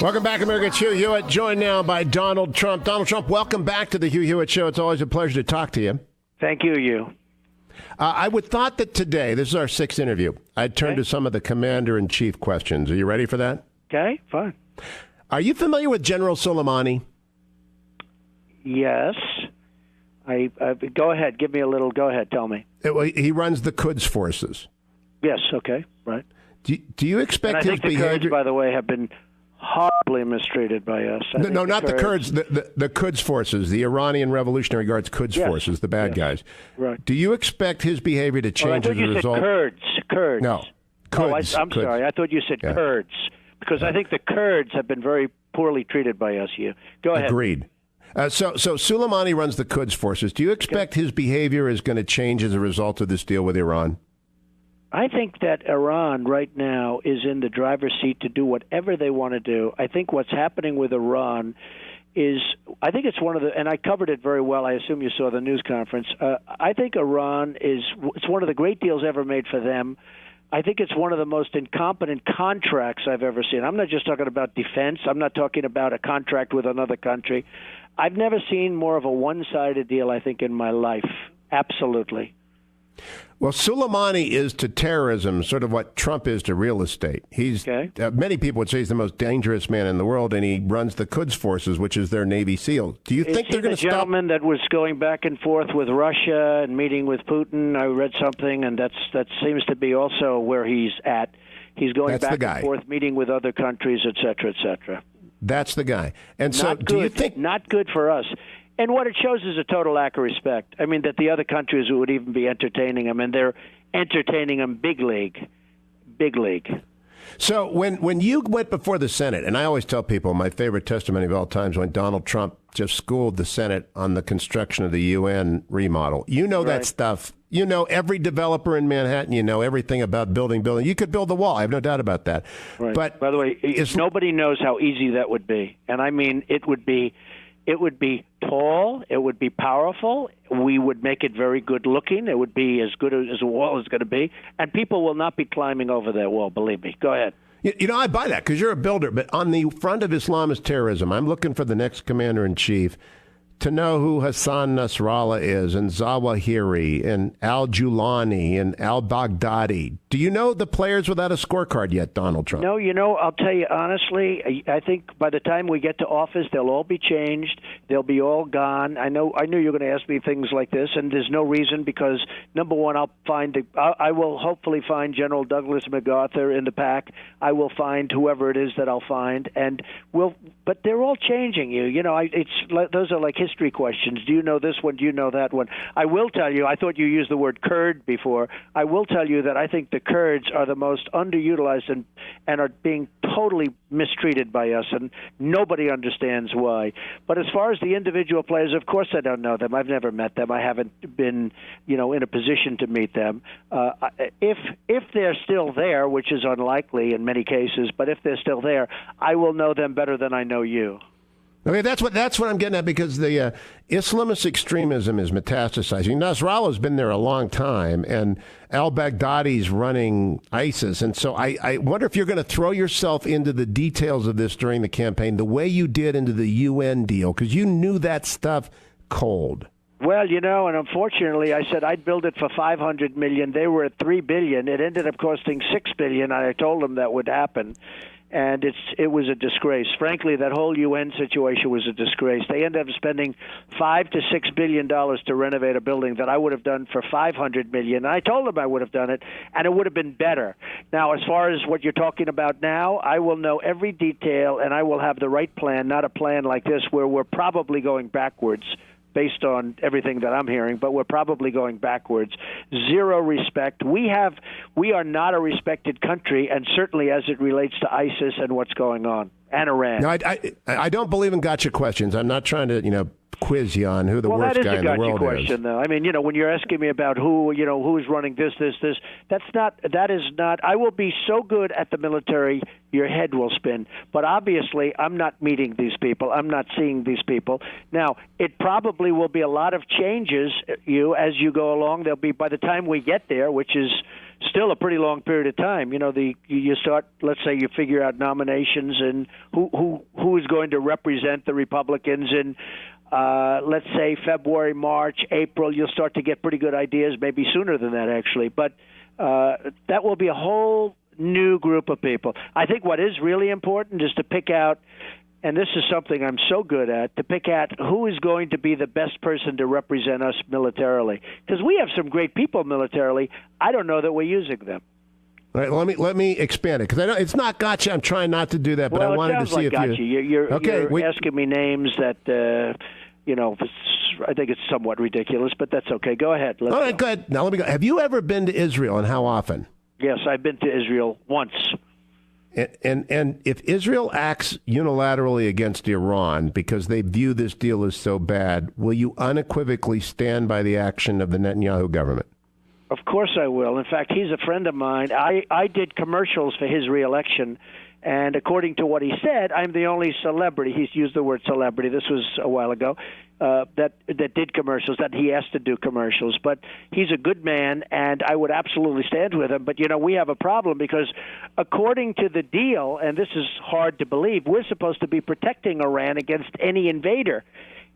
Welcome back, America. It's Hugh Hewitt, joined now by Donald Trump. Donald Trump, welcome back to the Hugh Hewitt Show. It's always a pleasure to talk to you. Thank you, Hugh. I would thought that today, this is our sixth interview, I'd turn to some of the commander-in-chief questions. Are you ready for that? Okay, fine. Are you familiar with General Soleimani? Yes. Go ahead. Give me a little. Go ahead. Tell me. He runs the Quds forces. Yes. Okay. Right. Do you expect and I think his the behavior? Kurds, by the way, have been horribly mistreated by us. No, not the Kurds. The Quds forces, the Iranian Revolutionary Guards Quds forces, the bad guys. Right. Do you expect his behavior to change as a result? Kurds. No. Kurds. I'm sorry. I thought you said Kurds because I think the Kurds have been very poorly treated by us. Hugh. Go ahead. Agreed. So Soleimani runs the Quds forces. Do you expect his behavior is going to change as a result of this deal with Iran? I think that Iran right now is in the driver's seat to do whatever they want to do. I think what's happening with Iran is, I think it's one of the, and I covered it very well. I assume you saw the news conference. I think Iran it's one of the great deals ever made for them. I think it's one of the most incompetent contracts I've ever seen. I'm not just talking about defense. I'm not talking about a contract with another country. I've never seen more of a one-sided deal, I think, in my life. Absolutely. Well, Soleimani is to terrorism sort of what Trump is to real estate. He's many people would say he's the most dangerous man in the world, and he runs the Quds forces, which is their Navy SEAL. Do you think they're going to stop? The gentleman that was going back and forth with Russia and meeting with Putin, I read something, and that seems to be also where he's at. He's going back and forth, meeting with other countries, et cetera, et cetera. That's the guy. And so do you think... Not good for us. And what it shows is a total lack of respect. I mean, that the other countries would even be entertaining him, and they're entertaining him big league. Big league. So when you went before the Senate, and I always tell people my favorite testimony of all time is when Donald Trump just schooled the Senate on the construction of the UN remodel. You know that stuff. You know every developer in Manhattan. You know everything about building. You could build the wall. I have no doubt about that. Right. But by the way, nobody knows how easy that would be. And I mean, it would be tall. It would be powerful. We would make it very good looking. It would be as good as a wall is going to be. And people will not be climbing over that wall, believe me. Go ahead. You know, I buy that because you're a builder. But on the front of Islamist terrorism, I'm looking for the next commander-in-chief to know who Hassan Nasrallah is, and Zawahiri, and al-Julani, and al-Baghdadi. Do you know the players without a scorecard yet, Donald Trump? No, I'll tell you honestly, I think by the time we get to office, they'll all be changed. They'll be all gone. I knew you're going to ask me things like this, and there's no reason because, number one, I will hopefully find General Douglas MacArthur in the pack. I will find whoever it is that I'll find, but they're all changing you. You know, those are like history questions. Do you know this one? Do you know that one? I will tell you, I thought you used the word Kurd before. I will tell you that I think the Kurds are the most underutilized and are being totally mistreated by us, and nobody understands why. But as far as the individual players, of course I don't know them. I've never met them. I haven't been, in a position to meet them. If they're still there, which is unlikely in many cases, but if they're still there, I will know them better than I know you. Okay, that's what I'm getting at, because the Islamist extremism is metastasizing. Nasrallah's been there a long time, and al-Baghdadi's running ISIS. And so I wonder if you're going to throw yourself into the details of this during the campaign, the way you did into the UN deal, because you knew that stuff cold. Well, and unfortunately, I said I'd build it for $500 million. They were at $3 billion. It ended up costing $6 billion. I told them that would happen. And it was a disgrace. Frankly, that whole UN situation was a disgrace. They ended up spending $5 to $6 billion to renovate a building that I would have done for $500 million. And I told them I would have done it, and it would have been better. Now, as far as what you're talking about now, I will know every detail, and I will have the right plan, not a plan like this where we're probably going backwards based on everything that I'm hearing, but we're probably going backwards. Zero respect. We are not a respected country, and certainly as it relates to ISIS and what's going on, and Iran. No, I don't believe in gotcha questions. I'm not trying to, quiz you on who the worst guy in the world is. Well, that is a gotcha question, though. I mean, when you're asking me about who is running this, that is not. I will be so good at the military, your head will spin. But obviously, I'm not meeting these people. I'm not seeing these people. Now, it probably will be a lot of changes, as you go along. There'll be, by the time we get there, which is still a pretty long period of time. You start, let's say, you figure out nominations and who is going to represent the Republicans in, let's say, February, March, April. You'll start to get pretty good ideas, maybe sooner than that, actually. But that will be a whole new group of people. I think what is really important is to pick out, and this is something I'm so good at, to pick out who is going to be the best person to represent us militarily. Because we have some great people militarily. I don't know that we're using them. All right, let me expand it, because I know it's not gotcha. I'm trying not to do that, but I wanted to see like if you're asking me names that I think it's somewhat ridiculous, but that's okay. Go ahead. All right, go ahead. Now let me go. Have you ever been to Israel, and how often? Yes, I've been to Israel once. And if Israel acts unilaterally against Iran because they view this deal as so bad, will you unequivocally stand by the action of the Netanyahu government? Of course I will. In fact, he's a friend of mine. I did commercials for his reelection, and according to what he said, I'm the only celebrity. He's used the word celebrity. This was a while ago. That did commercials, that he has to do commercials. But he's a good man, and I would absolutely stand with him. But, we have a problem because according to the deal, and this is hard to believe, we're supposed to be protecting Iran against any invader.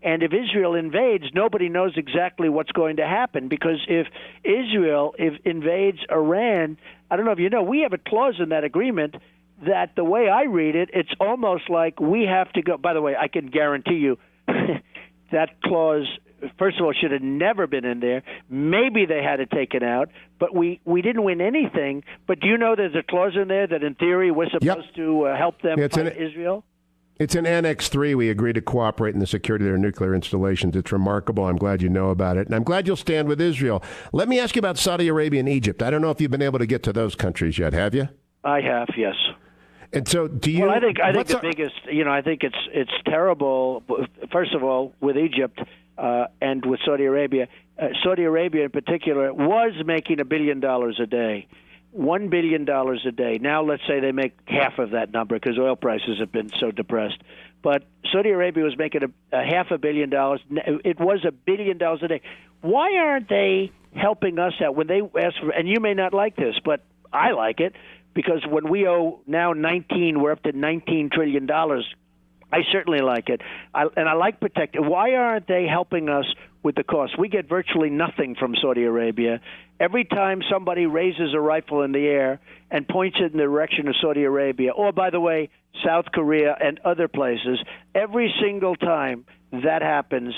And if Israel invades, nobody knows exactly what's going to happen, because if Israel invades Iran, I don't know if you know, we have a clause in that agreement that the way I read it, it's almost like we have to go. By the way, I can guarantee you that clause, first of all, should have never been in there. Maybe they had it taken out, but we didn't win anything. But do you know there's a clause in there that in theory we're supposed to help them fight Israel? It's in Annex 3. We agree to cooperate in the security of their nuclear installations. It's remarkable. I'm glad you know about it. And I'm glad you'll stand with Israel. Let me ask you about Saudi Arabia and Egypt. I don't know if you've been able to get to those countries yet, have you? I have, yes. And so, do you? Well, I think the biggest. I think it's terrible. First of all, with Egypt and with Saudi Arabia. Saudi Arabia, in particular, was making $1 billion a day, $1 billion a day. Now, let's say they make half of that number because oil prices have been so depressed. But Saudi Arabia was making a $500 million. It was $1 billion a day. Why aren't they helping us out when they ask for? And you may not like this, but I like it. Because when we owe now we're up to $19 trillion. I certainly like it. I like protecting. Why aren't they helping us with the cost? We get virtually nothing from Saudi Arabia. Every time somebody raises a rifle in the air and points it in the direction of Saudi Arabia, or, by the way, South Korea and other places, every single time that happens,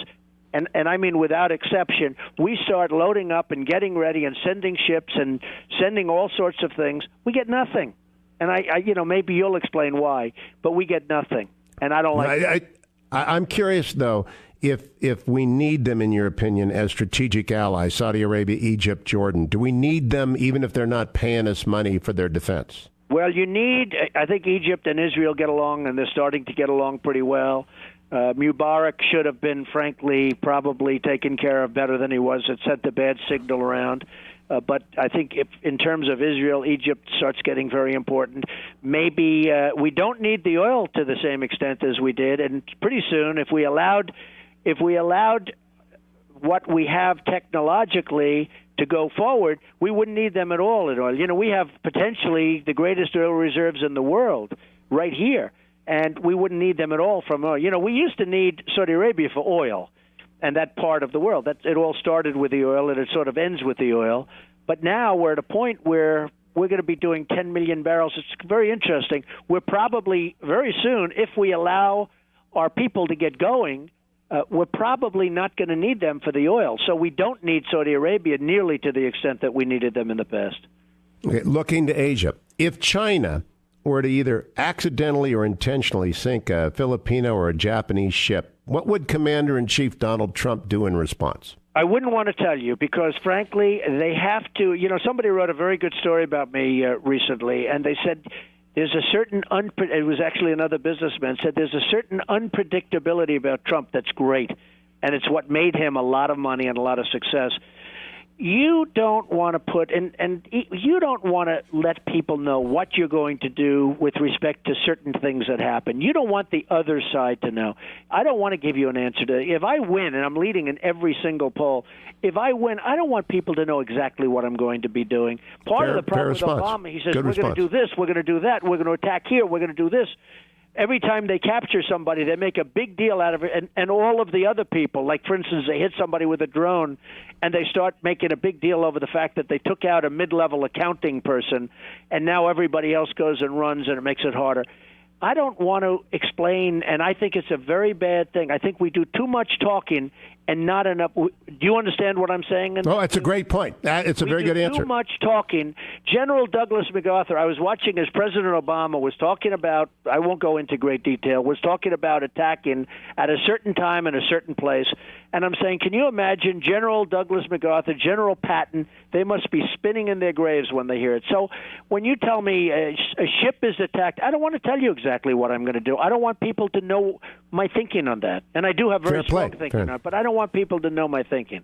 and I mean without exception, we start loading up and getting ready and sending ships and sending all sorts of things. We get nothing. And I maybe you'll explain why, but we get nothing. And I don't like it. I'm curious, though, if we need them, in your opinion, as strategic allies, Saudi Arabia, Egypt, Jordan. Do we need them even if they're not paying us money for their defense? Well, I think Egypt and Israel get along, and they're starting to get along pretty well. Mubarak should have been, frankly, probably taken care of better than he was. It sent a bad signal around. But I think if, in terms of Israel, Egypt starts getting very important. Maybe we don't need the oil to the same extent as we did, and pretty soon, if we allowed what we have technologically to go forward, we wouldn't need them at all in oil. We have potentially the greatest oil reserves in the world right here, and we wouldn't need them at all from oil. We used to need Saudi Arabia for oil, and that part of the world. It all started with the oil, and it sort of ends with the oil. But now we're at a point where we're going to be doing 10 million barrels. It's very interesting. We're probably very soon, if we allow our people to get going, we're probably not going to need them for the oil. So we don't need Saudi Arabia nearly to the extent that we needed them in the past. Okay, looking to Asia. If China were to either accidentally or intentionally sink a Filipino or a Japanese ship, what would Commander-in-Chief Donald Trump do in response? I wouldn't want to tell you because, frankly, they have to. Somebody wrote a very good story about me recently, and they said there's a certain it was actually another businessman said there's a certain unpredictability about Trump that's great, and it's what made him a lot of money and a lot of success. you don't want to put and you don't want to let people know what you're going to do with respect to certain things that happen. You don't want the other side to know. I don't want to give you an answer to if I win, and I'm leading in every single poll. If I win, I don't want people to know exactly what I'm going to be doing. Part of the problem with Obama, he says, we're going to do this, we're going to do that, we're going to attack here, we're going to do this. Every time they capture somebody, they make a big deal out of it, and all of the other people, like, for instance, they hit somebody with a drone, and they start making a big deal over the fact that they took out a mid-level accounting person, and now everybody else goes and runs, and it makes it harder. I don't want to explain, and I think it's a very bad thing. I think we do too much talking and not enough. Do you understand what I'm saying? Oh, it's a great point. It's a very good answer. Too much talking. General Douglas MacArthur, I was watching as President Obama was talking about, I won't go into great detail, was talking about attacking at a certain time in a certain place. And I'm saying, can you imagine General Douglas MacArthur, General Patton, they must be spinning in their graves when they hear it. So when you tell me a ship is attacked, I don't want to tell you exactly what I'm going to do. I don't want people to know my thinking on that. And I do have very strong thinking on it, but I don't want people to know my thinking.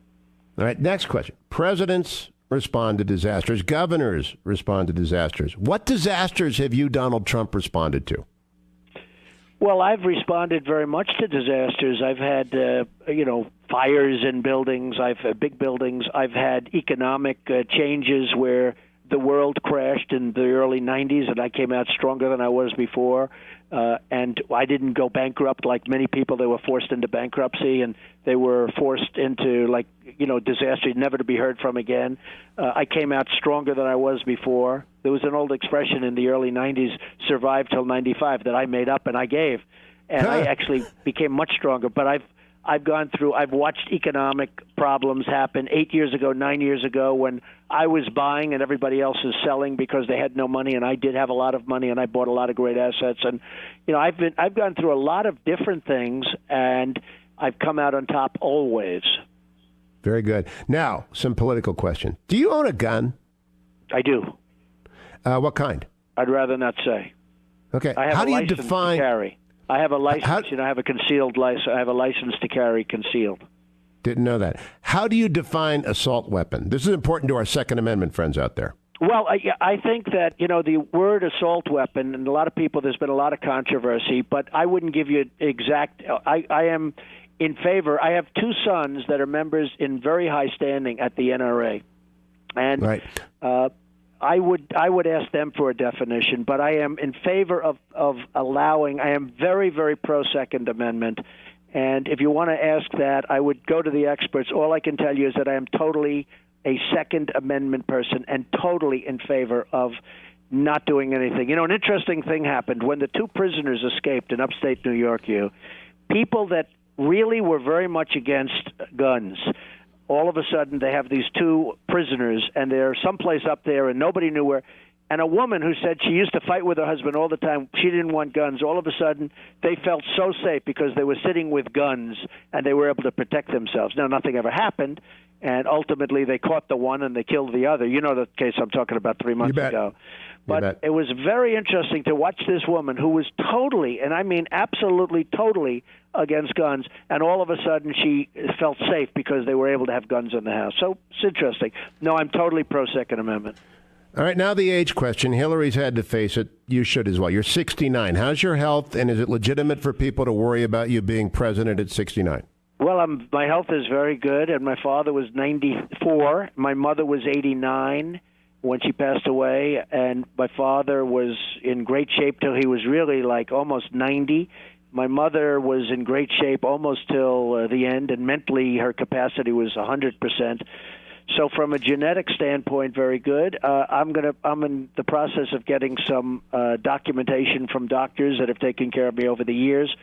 All right, next question. Presidents respond to disasters. Governors respond to disasters. What disasters have you, Donald Trump, responded to? Well, I've responded very much to disasters. I've had, fires in buildings. I've had big buildings. I've had economic changes where the world crashed in the early 90s, and I came out stronger than I was before. And I didn't go bankrupt like many people. They were forced into bankruptcy, and they were forced into, disaster never to be heard from again. I came out stronger than I was before. There was an old expression in the early 90s, survive till 95, that I made up and I gave. And I actually became much stronger. But I've watched economic problems happen 8 years ago, 9 years ago, when I was buying and everybody else is selling because they had no money, and I did have a lot of money, and I bought a lot of great assets. And I've gone through a lot of different things, and I've come out on top always. Very good. Now, some political question. Do you own a gun? I do. What kind? I'd rather not say. Okay. I have How a do you license define? To carry. I have a license. I have a concealed license. I have a license to carry concealed. Didn't know that. How do you define assault weapon? This is important to our Second Amendment friends out there. Well, I think that, the word assault weapon, and a lot of people, there's been a lot of controversy, but I wouldn't give you exact. I am in favor. I have two sons that are members in very high standing at the NRA. And right. I would ask them for a definition, but I am in favor of allowing. I am very, very pro Second Amendment, and if you want to ask that, I would go to the experts. All I can tell you is that I am totally a Second Amendment person and totally in favor of not doing anything. An interesting thing happened when the two prisoners escaped in upstate New York. People that really were very much against guns. All of a sudden, they have these two prisoners, and they're someplace up there, and nobody knew where. And a woman who said she used to fight with her husband all the time, she didn't want guns. All of a sudden, they felt so safe because they were sitting with guns, and they were able to protect themselves. Now, nothing ever happened, and ultimately they caught the one and they killed the other. You know the case I'm talking about 3 months ago. But it was very interesting to watch this woman who was totally, and I mean absolutely totally, against guns, and all of a sudden she felt safe because they were able to have guns in the house. So it's interesting. No, I'm totally pro-Second Amendment. All right, now the age question. Hillary's had to face it. You should as well. You're 69. How's your health, and is it legitimate for people to worry about you being president at 69? Well, my health is very good, and my father was 94. My mother was 89 when she passed away, and my father was in great shape till he was really like almost 90. My mother was in great shape almost till the end, and mentally her capacity was 100%. So from a genetic standpoint, very good. I'm in the process of getting some documentation from doctors that have taken care of me over the years.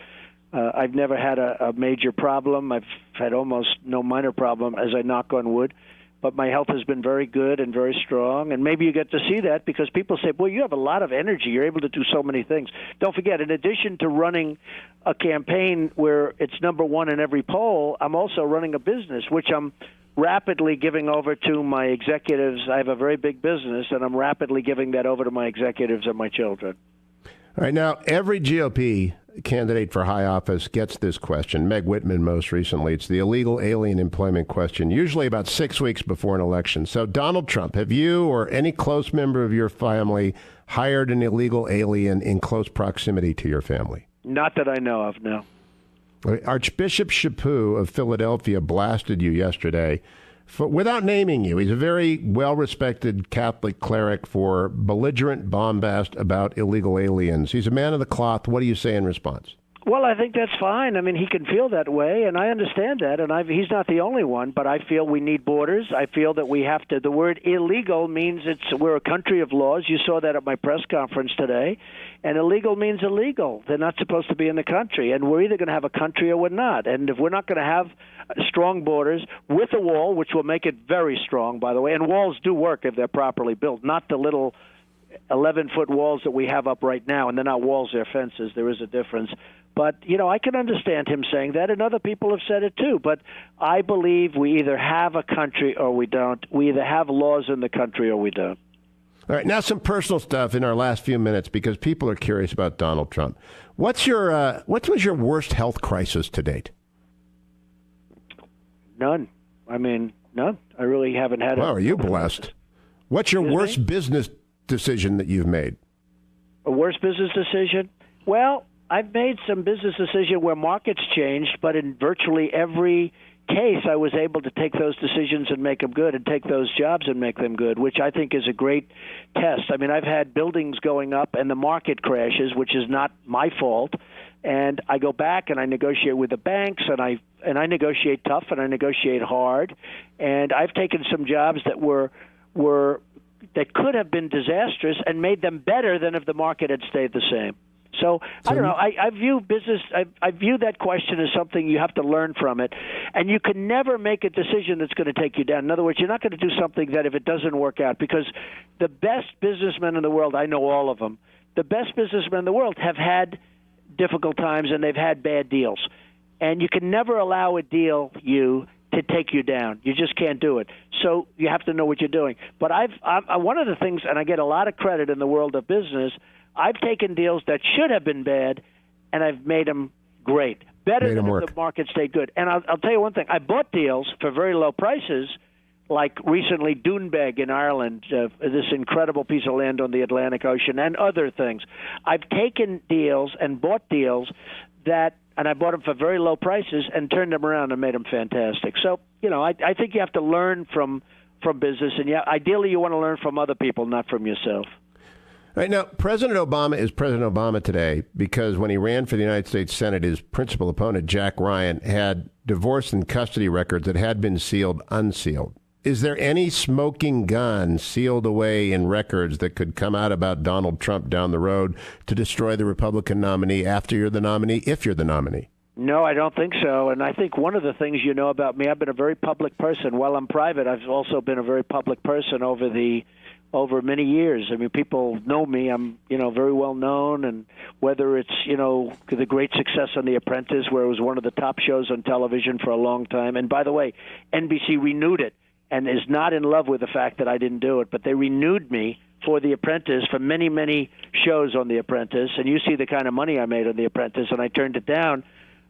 I've never had a major problem. I've had almost no minor problem, as I knock on wood. But my health has been very good and very strong. And maybe you get to see that because people say, well, you have a lot of energy. You're able to do so many things. Don't forget, in addition to running a campaign where it's number one in every poll, I'm also running a business, which I'm rapidly giving over to my executives. I have a very big business, and I'm rapidly giving that over to my executives and my children. All right. Now, every GOP candidate for high office gets this question. Meg Whitman most recently. It's the illegal alien employment question, usually about 6 weeks before an election. So, Donald Trump, have you or any close member of your family hired an illegal alien in close proximity to your family? Not that I know of, no. Archbishop Chaput of Philadelphia blasted you yesterday without naming you. He's a very well-respected Catholic cleric for belligerent bombast about illegal aliens. He's a man of the cloth. What do you say in response? Well, I think that's fine. I mean, he can feel that way, and I understand that, and he's not the only one, but I feel we need borders. I feel that we have to. The word illegal means we're a country of laws. You saw that at my press conference today, and illegal means illegal. They're not supposed to be in the country, and we're either going to have a country or we're not. And if we're not going to have strong borders with a wall, which will make it very strong, by the way, and walls do work if they're properly built, not the little 11-foot walls that we have up right now, and they're not walls, they're fences. There is a difference. But, I can understand him saying that, and other people have said it too. But I believe we either have a country or we don't. We either have laws in the country or we don't. All right, now some personal stuff in our last few minutes because people are curious about Donald Trump. What was your worst health crisis to date? None. I mean, none. I really haven't had Wow, are you blessed? What's your worst business decision that you've made? A worst business decision? Well, I've made some business decision where markets changed, but in virtually every case, I was able to take those decisions and make them good, and take those jobs and make them good, which I think is a great test. I mean, I've had buildings going up and the market crashes, which is not my fault, and I go back and I negotiate with the banks, and I negotiate tough and I negotiate hard, and I've taken some jobs that that could have been disastrous and made them better than if the market had stayed the same. So I don't know. I view business. I view that question as something you have to learn from it, and you can never make a decision that's going to take you down. In other words, you're not going to do something that if it doesn't work out, because the best businessmen in the world, I know all of them, the best businessmen in the world have had difficult times and they've had bad deals, and you can never allow a deal to take you down. You just can't do it. So you have to know what you're doing. But I'm one of the things, and I get a lot of credit in the world of business. I've taken deals that should have been bad, and I've made them great, better than if the market stayed good. And I'll tell you one thing. I bought deals for very low prices, like recently Doonbeg in Ireland, this incredible piece of land on the Atlantic Ocean, and other things. I've taken deals and bought deals and I bought them for very low prices and turned them around and made them fantastic. So, I think you have to learn from business, and ideally you want to learn from other people, not from yourself. Right now, President Obama is President Obama today because when he ran for the United States Senate, his principal opponent, Jack Ryan, had divorce and custody records that had been sealed unsealed. Is there any smoking gun sealed away in records that could come out about Donald Trump down the road to destroy the Republican nominee after you're the nominee, if you're the nominee? No, I don't think so. And I think one of the things you know about me, I've been a very public person. While I'm private, I've also been a very public person over many years. I mean, people know me. I'm, very well known, and whether it's, the great success on The Apprentice, where it was one of the top shows on television for a long time. And by the way, NBC renewed it and is not in love with the fact that I didn't do it, but they renewed me for The Apprentice for many, many shows on The Apprentice. And you see the kind of money I made on The Apprentice, and I turned it down.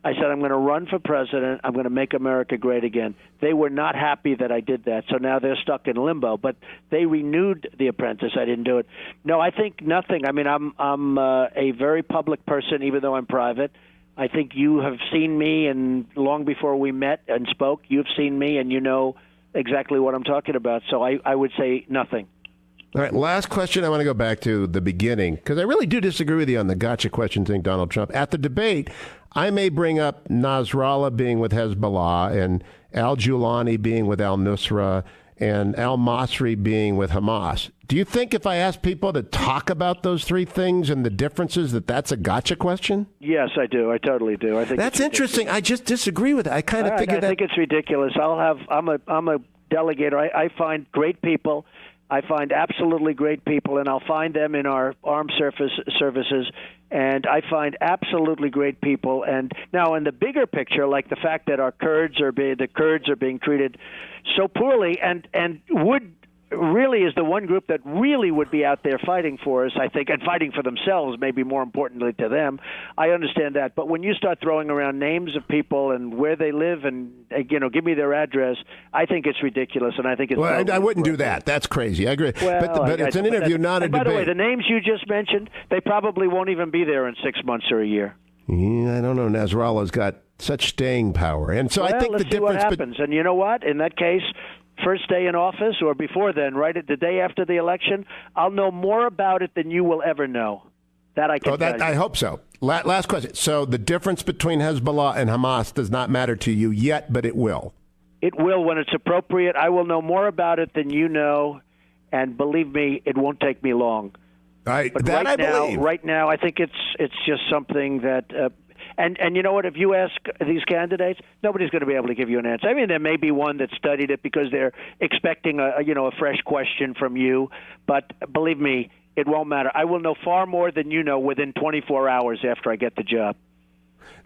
I said, I'm going to run for president. I'm going to make America great again. They were not happy that I did that, so now they're stuck in limbo. But they renewed The Apprentice. I didn't do it. No, I think nothing. I mean, I'm a very public person, even though I'm private. I think you have seen me, and long before we met and spoke, you've seen me, and you know exactly what I'm talking about. So I would say nothing. All right, last question. I want to go back to the beginning because I really do disagree with you on the gotcha question thing, Donald Trump. At the debate, I may bring up Nasrallah being with Hezbollah and al-Julani being with al-Nusra and al-Masri being with Hamas. Do you think if I ask people to talk about those three things and the differences that's a gotcha question? Yes, I do. I totally do. I think that's interesting. I just disagree with it. I kind of figured that. I think it's ridiculous. I'm a delegator. I find great people. I find absolutely great people, and I'll find them in our armed services, and I find absolutely great people. And now, in the bigger picture, like the fact that the Kurds are being treated so poorly, and would really is the one group that really would be out there fighting for us, I think, and fighting for themselves, maybe more importantly to them. I understand that. But when you start throwing around names of people and where they live and, give me their address, I think it's ridiculous, and I think it's... Well, I wouldn't do that. That's crazy. I agree. Well, but it's an interview, not a debate. By the way, the names you just mentioned, they probably won't even be there in 6 months or a year. Yeah, I don't know. Nasrallah's got such staying power. And so I think let's the see what difference... happens. And you know what? In that case... First day in office or before then, right at the day after the election, I'll know more about it than you will ever know. That I can tell you. I hope so. Last question. So the difference between Hezbollah and Hamas does not matter to you yet, but it will. It will when it's appropriate. I will know more about it than you know, and believe me, it won't take me long. But I believe. Right now, I think it's just something that... And you know what? If you ask these candidates, nobody's going to be able to give you an answer. I mean, there may be one that studied it because they're expecting a fresh question from you. But believe me, it won't matter. I will know far more than you know within 24 hours after I get the job.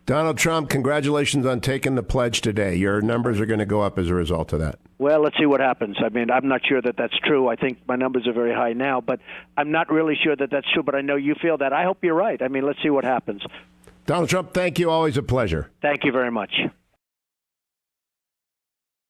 Donald Trump, congratulations on taking the pledge today. Your numbers are going to go up as a result of that. Well, let's see what happens. I mean, I'm not sure that that's true. I think my numbers are very high now, but I'm not really sure that that's true. But I know you feel that. I hope you're right. I mean, let's see what happens. Donald Trump, thank you. Always a pleasure. Thank you very much.